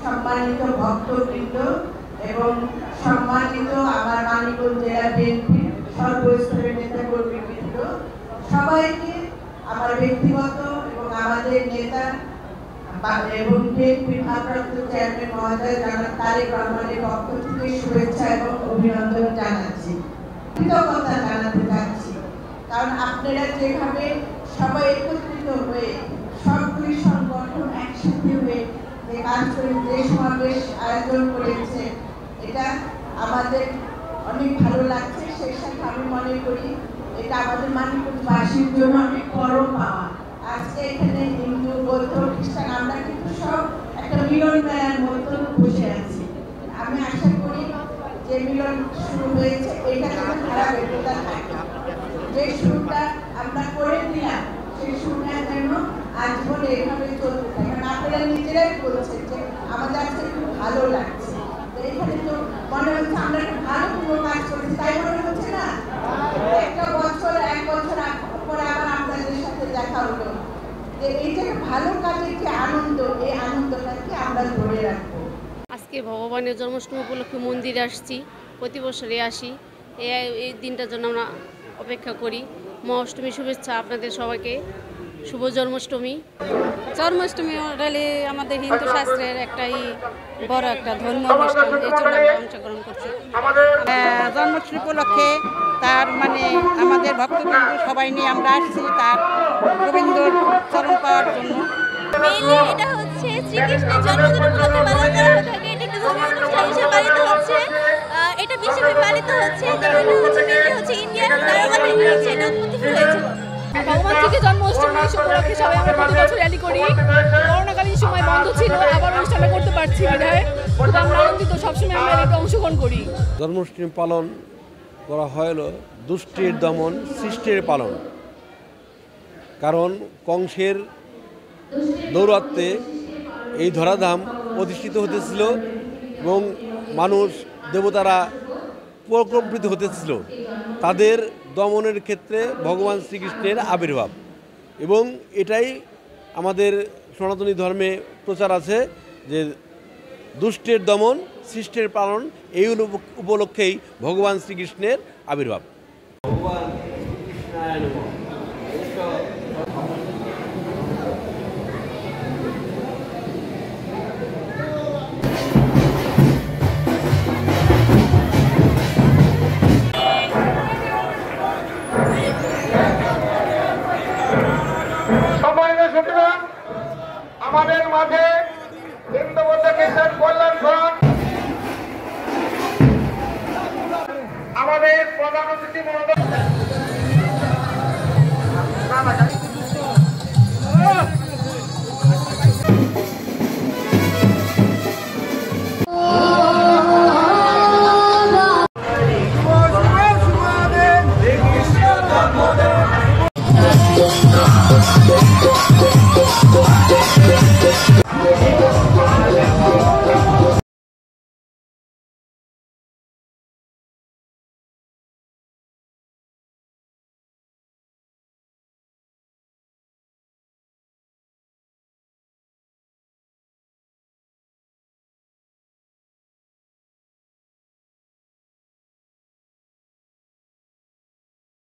সম্মানিত ভক্তবৃন্দ এবং সম্মানিত আমার মানিকগঞ্জ জেলা বিএনপির সর্বস্তরের নেতাকর্মীবৃন্দ, সবাইকে আমার ব্যক্তিগত এবং আমাদের নেতা এবং বিএনপির ভারপ্রাপ্ত চেয়ারম্যান মহোদয় জনাব তারেক রহমানের পক্ষ থেকে শুভেচ্ছা এবং অভিনন্দন জানাচ্ছি, কৃতজ্ঞতা জানাতে চাচ্ছি। কারণ আপনারা যেভাবে সবাই একত্রিত হয়ে সবগুলি সংগঠন একসাথে হয়ে যে কাজ করে যে সমাবেশ আয়োজন করেছে, এটা আমাদের অনেক ভালো লাগছে। সেই সাথে আমি মনে করি এটা আমাদের মানিকগঞ্জবাসীর জন্য অনেক বড় পাওয়া। আজকে এখানে হিন্দু, বৌদ্ধ, খ্রিস্টান আমরা কিন্তু সব একটা মিলন মেলার মতন বসে আছি। আমি আশা করি যে মিলন শুরু হয়েছে এটা যেন ধারাবাহিকতা থাকে, যে শুরুটা আমরা করে দিলাম সেই শুরুটা যেন আজীবন এইভাবে চলতে থাকে। কারণ আপনারা নিজেরাই বলছেন যে আমাদের আজকে খুব ভালো লাগছে, এখানে তো মনে হচ্ছে আমরা একটা ভালো কোনো কাজ করেছি, তাই মনে হচ্ছে না? একটা বছর, এক বছর পরে আবার আপনাদের সাথে দেখা হলো, যে এই যে ভালো কাজের যে আনন্দ, এই আনন্দটাকে আমরা ধরে রাখবো। আজকে ভগবানের জন্মাষ্টমী উপলক্ষে মন্দিরে আসছি, প্রতি বছরে আসি। এই দিনটার জন্য আমরা অপেক্ষা করি। মহাষ্টমী শুভেচ্ছা আপনাদের সবাইকে, শুভ জন্মাষ্টমী। জন্মাষ্টমী র্যালি আমাদের হিন্দু শাস্ত্রের একটাই বড় একটা ধর্মীয় অনুষ্ঠান, এই জন্য আমরা অংশগ্রহণ করছি। জন্মাষ্টমী উপলক্ষে তার মানে আমাদের ভক্তবৃন্দ সবাই নিয়ে আমরা আসছি তার গোবিন্দর চরণ পাওয়ার জন্য। এটা হচ্ছে শ্রীকৃষ্ণের জন্মদিন উপলক্ষে পালন করা হয়ে থাকে। এটা একটা ধর্মীয় অনুষ্ঠান হিসেবে পালিত হচ্ছে, এটা বিশ্বব্যাপী পালিত হচ্ছে। এটা হচ্ছে ইন্ডিয়ার দ্বারকা থেকে হচ্ছে এটা উৎপত্তি হয়েছিল। ভগবান শ্রীকে জন্মাষ্টমী উপলক্ষে সবাই আমরা প্রতি বছর র্যালি করি। করোনাকালীন সময় বন্ধ ছিল, আবার অনুষ্ঠানটা করতে পারছি বিধায় আমরা আনন্দিত, সবসময় আমরা র্যালিতে অংশগ্রহণ করি। জন্মাষ্টমী পালন করা হলো দুষ্টের দমন, সৃষ্টির পালন। কারণ কংসের দৌরাত্মে এই ধরাধাম প্রতিষ্ঠিত হতেছিল এবং মানুষ দেবতারা প্রকম্পিত হতেছিল। তাদের দমনের ক্ষেত্রে ভগবান শ্রীকৃষ্ণের আবির্ভাব, এবং এটাই আমাদের সনাতনী ধর্মে প্রচার আছে যে দুষ্টের দমন, সৃষ্টির পালন, এই উপলক্ষেই ভগবান শ্রীকৃষ্ণের আবির্ভাব। আমাদের মাঝে হিন্দু বৌদ্ধ খ্রিস্টান কল্যাণ ফ্রন্ট, আমাদের প্রধান অতিথি মহোদয়